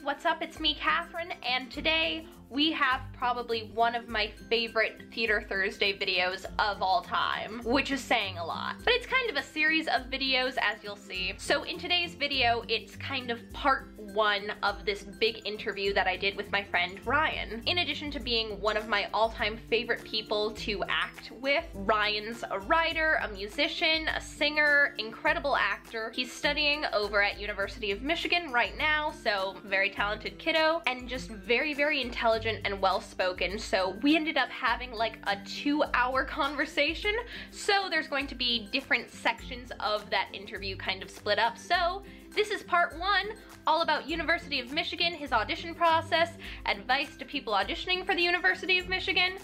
what's up? It's me, Catherine, and today we have probably one of my favorite Theater Thursday videos of all time, which is saying a lot. But it's kind of a series of videos, as you'll see. So in today's video, it's kind of part one of this big interview that I did with my friend Ryan. In addition to being one of my all-time favorite people to act with, Ryan's a writer, a musician, a singer, incredible actor. He's studying over at University of Michigan right now, so very talented kiddo, and just very, very intelligent and well-spoken. So we ended up having like a 2-hour conversation. So there's going to be different sections of that interview kind of split up. So this is part one, all about University of Michigan, his audition process, advice to people auditioning for the University of Michigan.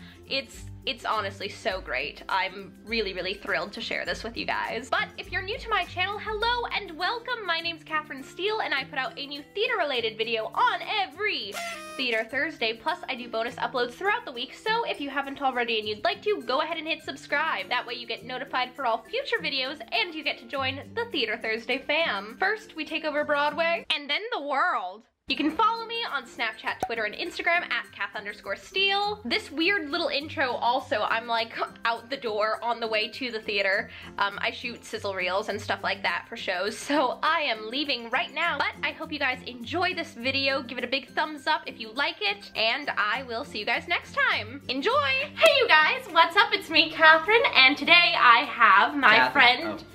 It's honestly so great. I'm really, really thrilled to share this with you guys. But if you're new to my channel, hello and welcome. My name's Katherine Steele and I put out a new theater-related video on every Theater Thursday. Plus, I do bonus uploads throughout the week, so if you haven't already and you'd like to, go ahead and hit subscribe. That way you get notified for all future videos and you get to join the Theater Thursday fam. First, we take over Broadway, and then the world. You can follow me on Snapchat, Twitter, and Instagram at Kath_Steele. This weird little intro also, I'm like out the door on the way to the theater. I shoot sizzle reels and stuff like that for shows, so I am leaving right now. But I hope you guys enjoy this video. Give it a big thumbs up if you like it, and I will see you guys next time. Enjoy! Hey you guys, what's up? It's me, Catherine, and today I have my friend... Oh.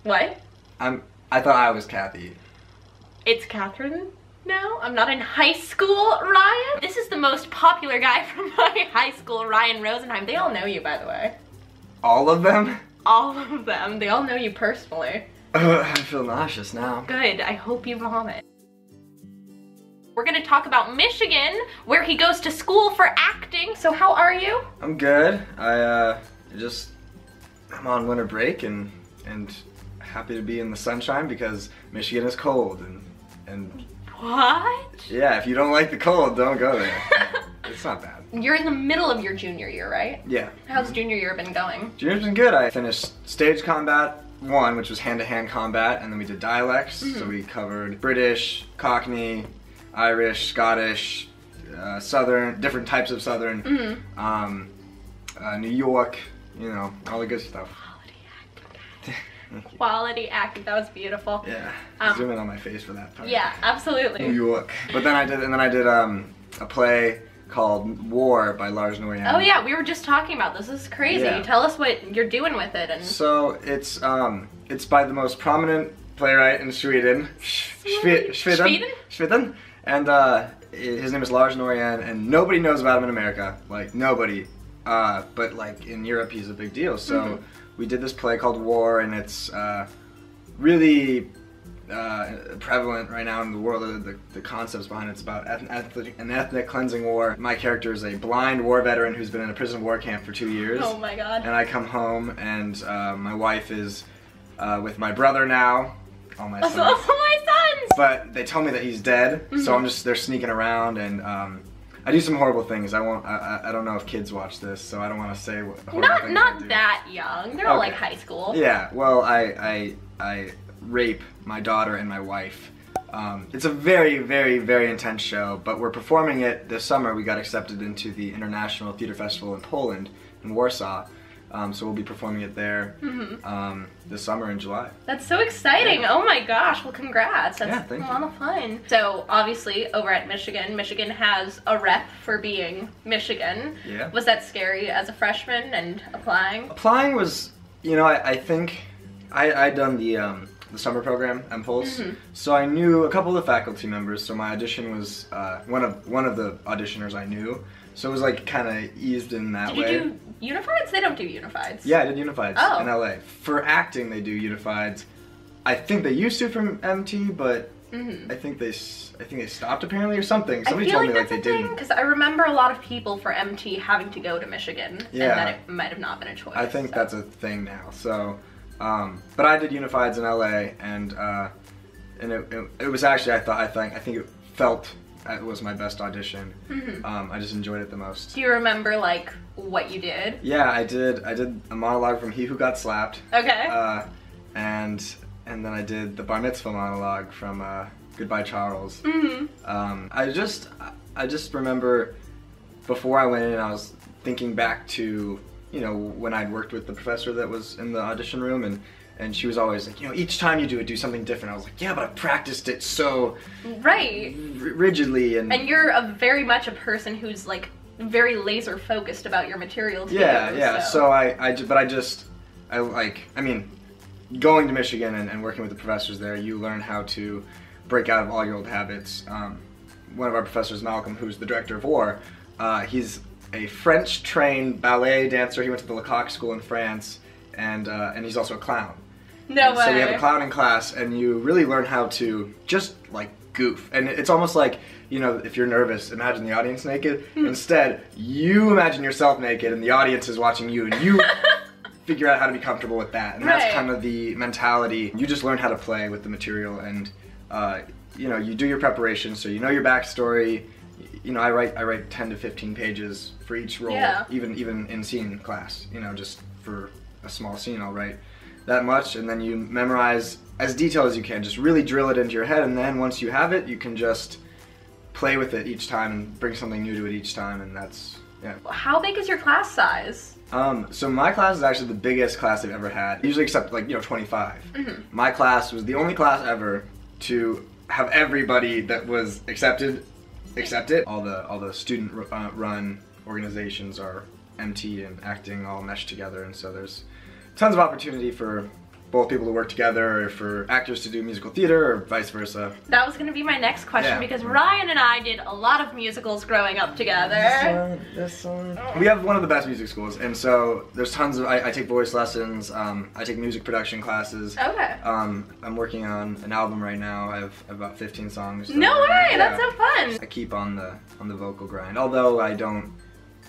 What? I thought I was Kathy. It's Catherine? No, I'm not in high school, Ryan. This is the most popular guy from my high school, Ryan Rosenheim. They all know you, by the way. All of them? All of them. They all know you personally. I feel nauseous now. Good. I hope you vomit. We're gonna talk about Michigan, where he goes to school for acting. So how are you? I'm good. I'm on winter break and happy to be in the sunshine because Michigan is cold and What? Yeah, if you don't like the cold, don't go there. It's not bad. You're in the middle of your junior year, right? Yeah. How's junior year been going? Junior's been good. I finished Stage Combat 1, which was hand-to-hand combat, and then we did dialects. So we covered British, Cockney, Irish, Scottish, Southern, different types of Southern, New York, you know, all the good stuff. Quality acting, that was beautiful. Yeah, zoom in on my face for that part. Yeah, absolutely. New York. But then I did a play called War by Lars Norén. Oh yeah, we were just talking about this. This is crazy. Yeah. Tell us what you're doing with it. And so it's by the most prominent playwright in Sweden, Sweden, and his name is Lars Norén, and nobody knows about him in America, like nobody, but like in Europe he's a big deal. So. We did this play called War, and it's really prevalent right now in the world. The concepts behind it's about an ethnic cleansing war. My character is a blind war veteran who's been in a prison war camp for 2 years. Oh my god. And I come home, and my wife is with my brother now. All my sons. All my sons! But they tell me that he's dead, so they're sneaking around, and I do some horrible things. I don't know if kids watch this, so I don't want to say what horrible things I do. Not that young. They're all like high school. Yeah. Well, I rape my daughter and my wife. It's a very, very, very intense show, but we're performing it this summer. We got accepted into the International Theater Festival in Poland, in Warsaw. So we'll be performing it there this summer in July. That's so exciting. Yeah. Oh my gosh. Well, congrats. That's a lot of fun. So obviously over at Michigan has a rep for being Michigan. Yeah. Was that scary as a freshman and applying? Applying was, you know, I think I'd done the summer program, Impulse, so I knew a couple of the faculty members, so my audition was one of the auditioners I knew. So it was like kind of eased in that way. Did you do Unifieds? They don't do Unifieds. Yeah, I did Unifieds in LA. For acting, they do Unifieds. I think they used to from MT, but I think they stopped apparently or something. Somebody told me like they didn't. Because I remember a lot of people for MT having to go to Michigan, and that it might have not been a choice. I think that's a thing now. So, but I did Unifieds in LA, and it was actually I think it felt. It was my best audition. I just enjoyed it the most. Do you remember like what you did? Yeah, I did a monologue from He Who Got Slapped. Okay. And then I did the Bar Mitzvah monologue from Goodbye Charles. Mm-hmm. I just remember before I went in, I was thinking back to, you know, when I'd worked with the professor that was in the audition room, and she was always like, you know, each time you do it, do something different. I was like, yeah, but I practiced it so rigidly. And you're very much a person who's like very laser focused about your material too. Yeah. So I mean, going to Michigan and working with the professors there, you learn how to break out of all your old habits. One of our professors, Malcolm, who's the director of War, he's a French-trained ballet dancer. He went to the Lecoq School in France, and he's also a clown. No way. So we have a clowning class, and you really learn how to just like goof. And it's almost like, you know, if you're nervous, imagine the audience naked. Instead, you imagine yourself naked, and the audience is watching you, and you figure out how to be comfortable with that. And that's kind of the mentality. You just learn how to play with the material, and you know, you do your preparation, so you know your backstory. You know, I write 10 to 15 pages for each role, even in scene class. You know, just for a small scene, I'll write that much, and then you memorize as detailed as you can. Just really drill it into your head, and then once you have it, you can just play with it each time and bring something new to it each time, and that's, yeah. How big is your class size? So my class is actually the biggest class I've ever had. Usually accept like, you know, 25. My class was the only class ever to have everybody that was accepted accept it. All the student run organizations are MT and acting all meshed together, and so there's tons of opportunity for both people to work together, or for actors to do musical theater, or vice versa. That was gonna be my next question, because Ryan and I did a lot of musicals growing up together. This one. We have one of the best music schools, and so there's tons of, I take voice lessons, I take music production classes. Okay. I'm working on an album right now. I have about 15 songs. No way, that's so fun. I keep on the vocal grind, although I don't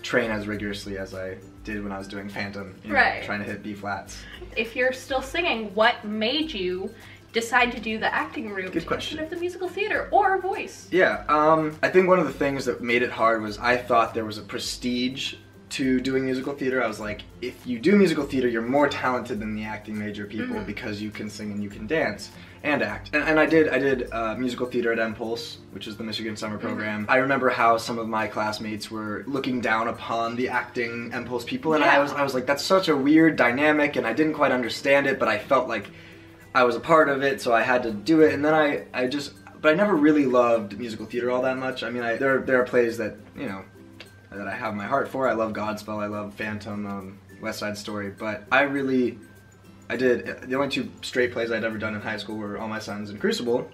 train as rigorously as I did when I was doing Phantom, you know, trying to hit B flats. If you're still singing, what made you decide to do the acting route instead of the musical theater or voice? Yeah, I think one of the things that made it hard was I thought there was a prestige to doing musical theater. I was like, if you do musical theater, you're more talented than the acting major people because you can sing and you can dance and act. And I did musical theater at Impulse, which is the Michigan summer program. I remember how some of my classmates were looking down upon the acting Impulse people, and I was like, that's such a weird dynamic, and I didn't quite understand it, but I felt like I was a part of it, so I had to do it. And then but I never really loved musical theater all that much. I mean, there are plays that, you know, that I have my heart for. I love Godspell, I love Phantom, West Side Story, but I did, the only 2 straight plays I'd ever done in high school were All My Sons and Crucible.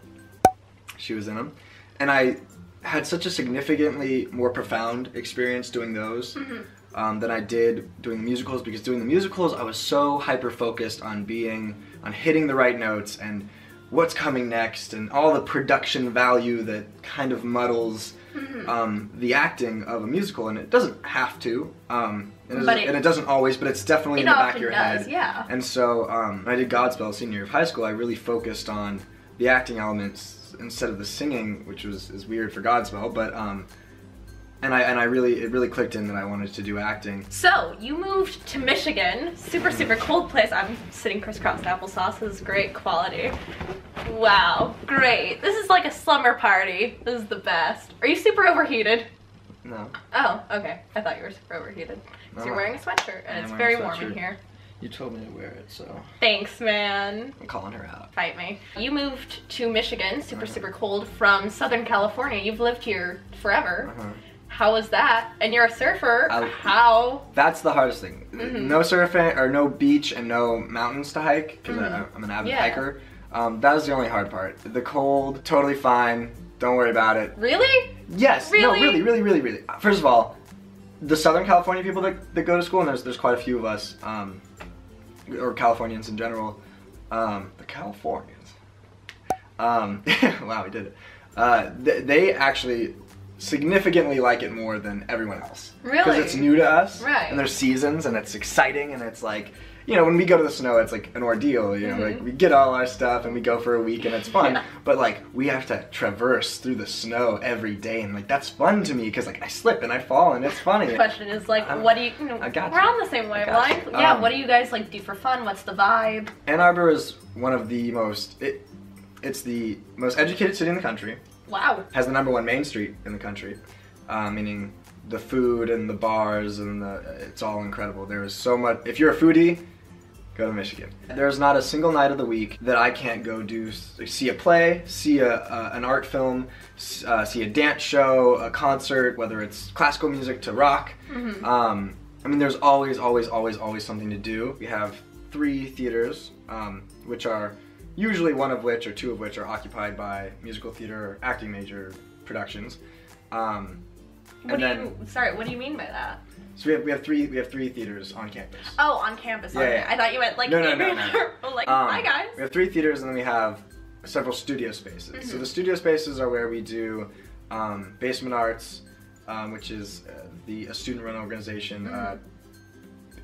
She was in them. And I had such a significantly more profound experience doing those than I did doing the musicals, because doing the musicals I was so hyper-focused on hitting the right notes and what's coming next and all the production value that kind of muddles the acting of a musical, and it doesn't have to. And it doesn't always, but it's definitely in the back of your head. Yeah. And so when I did Godspell senior year of high school, I really focused on the acting elements instead of the singing, which is weird for Godspell, but and it really clicked in that I wanted to do acting. So you moved to Michigan, super cold place. I'm sitting crisscross applesauce. This is great quality. Wow, great. This is like a slumber party. This is the best. Are you super overheated? No. Oh, okay. I thought you were super overheated. No. So you're wearing a sweatshirt, and it's very warm in here. You told me to wear it, so. Thanks, man. I'm calling her out. Fight me. You moved to Michigan, super cold, from Southern California. You've lived here forever. How was that? And you're a surfer. How? That's the hardest thing. No surfing, or no beach and no mountains to hike, because I'm an avid hiker. That was the only hard part. The cold, totally fine. Don't worry about it. Really? Yes. Really? No, really. First of all, the Southern California people that go to school, and there's quite a few of us, or Californians in general. The Californians. Wow, we did it. They actually significantly like it more than everyone else. Really? Because it's new to us. Right. And there's seasons, and it's exciting, and it's like, you know, when we go to the snow, it's like an ordeal, you know, like we get all our stuff and we go for a week and it's fun, but like we have to traverse through the snow every day, and like that's fun to me because like I slip and I fall and it's funny. The question is like, what do you, I got we're on the same wavelength. Yeah, what do you guys like do for fun? What's the vibe? Ann Arbor is one of the most, It's the most educated city in the country. Wow. Has the #1 main street in the country, meaning the food and the bars and it's all incredible. There is so much. If you're a foodie, go to Michigan. There's not a single night of the week that I can't go see a play, see an art film, see a dance show, a concert, whether it's classical music to rock. I mean, there's always something to do. We have 3 theaters, which are usually one of which or 2 of which are occupied by musical theater or acting major productions. What do you mean by that? So we have three theaters on campus. Oh, on campus. Yeah, yeah. I thought you meant like no. like, hi guys. We have 3 theaters, and then we have several studio spaces. So the studio spaces are where we do Basement Arts, which is a student-run organization.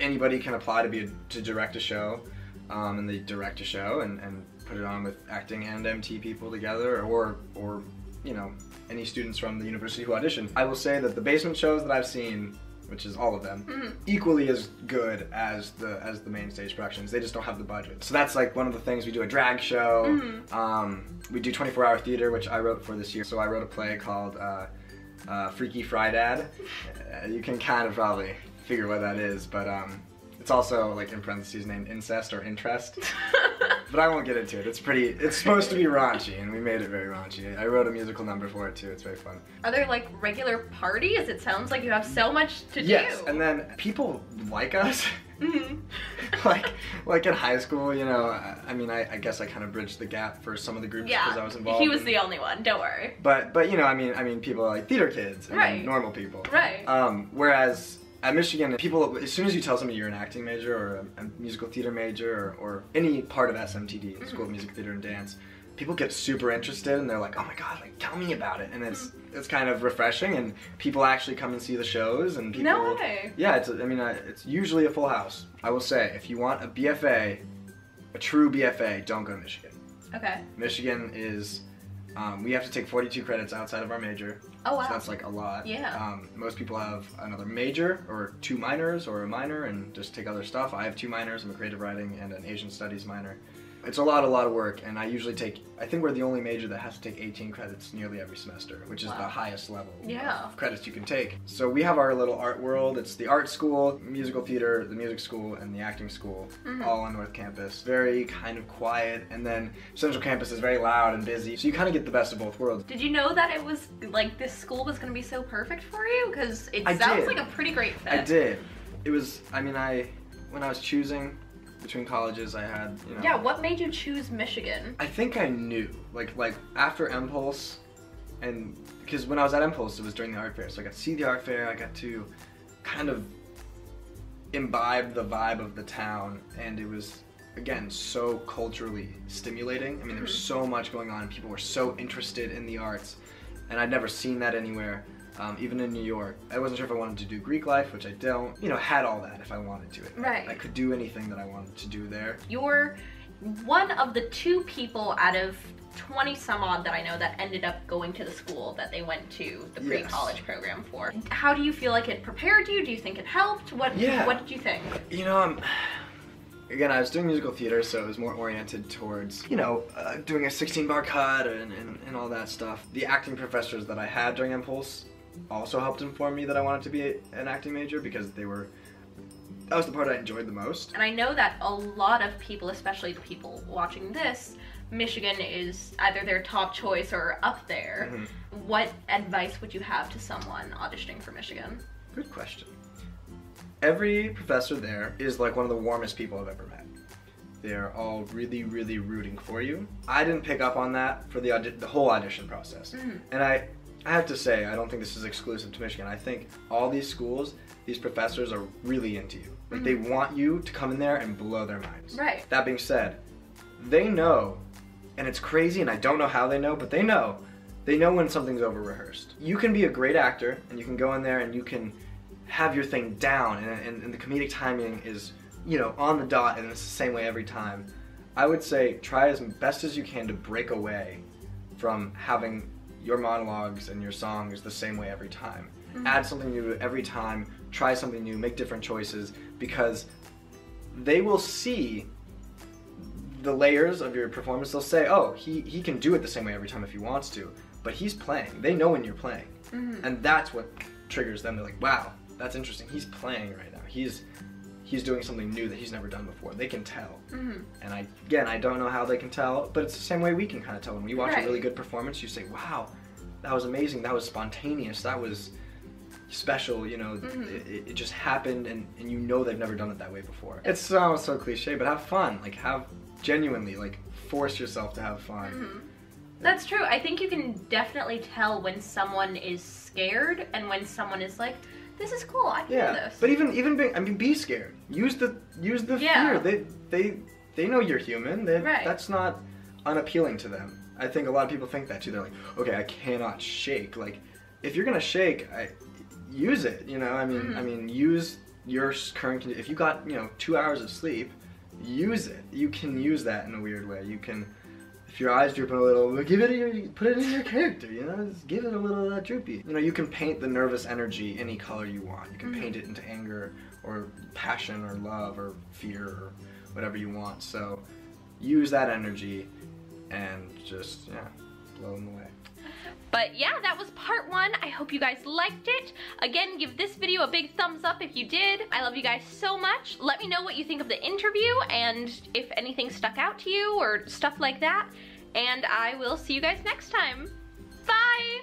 Anybody can apply to direct a show, and they direct a show and put it on with acting and MT people together, or you know, any students from the university who audition. I will say that the basement shows that I've seen, which is all of them, equally as good as the main stage productions. They just don't have the budget. So that's like one of the things. We do a drag show. We do 24-hour theater, which I wrote for this year. So I wrote a play called Freaky Frydad. You can kind of probably figure what that is, but it's also like in parentheses named incest or interest. But I won't get into it. It's supposed to be raunchy, and we made it very raunchy. I wrote a musical number for it too. It's very fun. Are there like regular parties? It sounds like you have so much to do. Yes, and then people like us. like in high school, you know, I mean, I guess I kind of bridged the gap for some of the groups because I was involved. He was the only one, don't worry. But you know, I mean people are like theater kids and normal people. Right. Whereas at Michigan, people, as soon as you tell somebody you're an acting major or a musical theater major or any part of SMTD, School of Music, Theater and Dance, people get super interested and they're like, oh my god, like tell me about it. And it's kind of refreshing, and people actually come and see the shows, and people. No way. Yeah, it's usually a full house. I will say, if you want a BFA, a true BFA, don't go to Michigan. Okay. Michigan is, we have to take 42 credits outside of our major. Oh wow. So that's like a lot. Yeah. Most people have another major or 2 minors or a minor and just take other stuff. I have 2 minors. I'm a creative writing and an Asian studies minor. It's a lot of work, and I usually I think we're the only major that has to take 18 credits nearly every semester, which is the highest level of credits you can take. So we have our little art world. It's the art school, musical theater, the music school, and the acting school, all on North Campus. Very kind of quiet, and then Central Campus is very loud and busy, so you kind of get the best of both worlds. Did you know that it was, like, this school was going to be so perfect for you? Because it sounds like a pretty great fit. I did. It was, I mean, when I was choosing between colleges, I had, you know. Yeah, what made you choose Michigan? I think I knew, like after Impulse, and because when I was at Impulse, it was during the art fair, so I got to see the art fair, I got to kind of imbibe the vibe of the town, and it was, again, so culturally stimulating. I mean, there was so much going on, people were so interested in the arts, and I'd never seen that anywhere. Even in New York. I wasn't sure if I wanted to do Greek life, which I don't. You know, had all that if I wanted to. Right. I could do anything that I wanted to do there. You're one of the 2 people out of 20 some odd that I know that ended up going to the school that they went to the pre-college program for. How do you feel like it prepared you? Do you think it helped? What did you think? You know, again, I was doing musical theater, so it was more oriented towards, you know, doing a 16-bar cut and all that stuff. The acting professors that I had during Impulse also helped inform me that I wanted to be an acting major, because that was the part I enjoyed the most. And I know that a lot of people, especially the people watching this, Michigan is either their top choice or up there. What advice would you have to someone auditioning for Michigan? Good question. Every professor there is like one of the warmest people I've ever met. They're all really, really rooting for you. I didn't pick up on that for the whole audition process. And I have to say, I don't think this is exclusive to Michigan. I think all these schools, these professors are really into you. Like, they want you to come in there and blow their minds. Right. That being said, they know, and it's crazy, and I don't know how they know, but they know when something's over-rehearsed. You can be a great actor, and you can go in there and you can have your thing down, and the comedic timing is, you know, on the dot, and it's the same way every time. I would say try as best as you can to break away from having your monologues and your songs the same way every time. Add something new every time, try something new, make different choices, because they will see the layers of your performance, they'll say, oh, he can do it the same way every time if he wants to, but he's playing. They know when you're playing. And that's what triggers them. They're like, wow, that's interesting. He's playing right now. He's doing something new that he's never done before. They can tell. And I don't know how they can tell, but it's the same way we can kind of tell. When we watch a really good performance, you say, wow, that was amazing, that was spontaneous, that was special, you know, it just happened, and you know they've never done it that way before. It sounds so cliche, but have fun. Like, genuinely, like, force yourself to have fun. That's true. I think you can definitely tell when someone is scared and when someone is like, this is cool, I can do this. But even being, I mean, be scared. Use the fear. They know you're human. That's not unappealing to them. I think a lot of people think that too. They're like, okay, I cannot shake. Like, if you're gonna shake, use it. You know, I mean, use your current condition. If you got, you know, 2 hours of sleep, use it. You can use that in a weird way. You can, if your eyes drooping a little, put it in your character, you know, just give it a little droopy. You know, you can paint the nervous energy any color you want. You can paint it into anger or passion or love or fear or whatever you want. So use that energy and just, blow them away. But yeah, that was part 1. I hope you guys liked it. Again, give this video a big thumbs up if you did. I love you guys so much. Let me know what you think of the interview and if anything stuck out to you or stuff like that. And I will see you guys next time. Bye!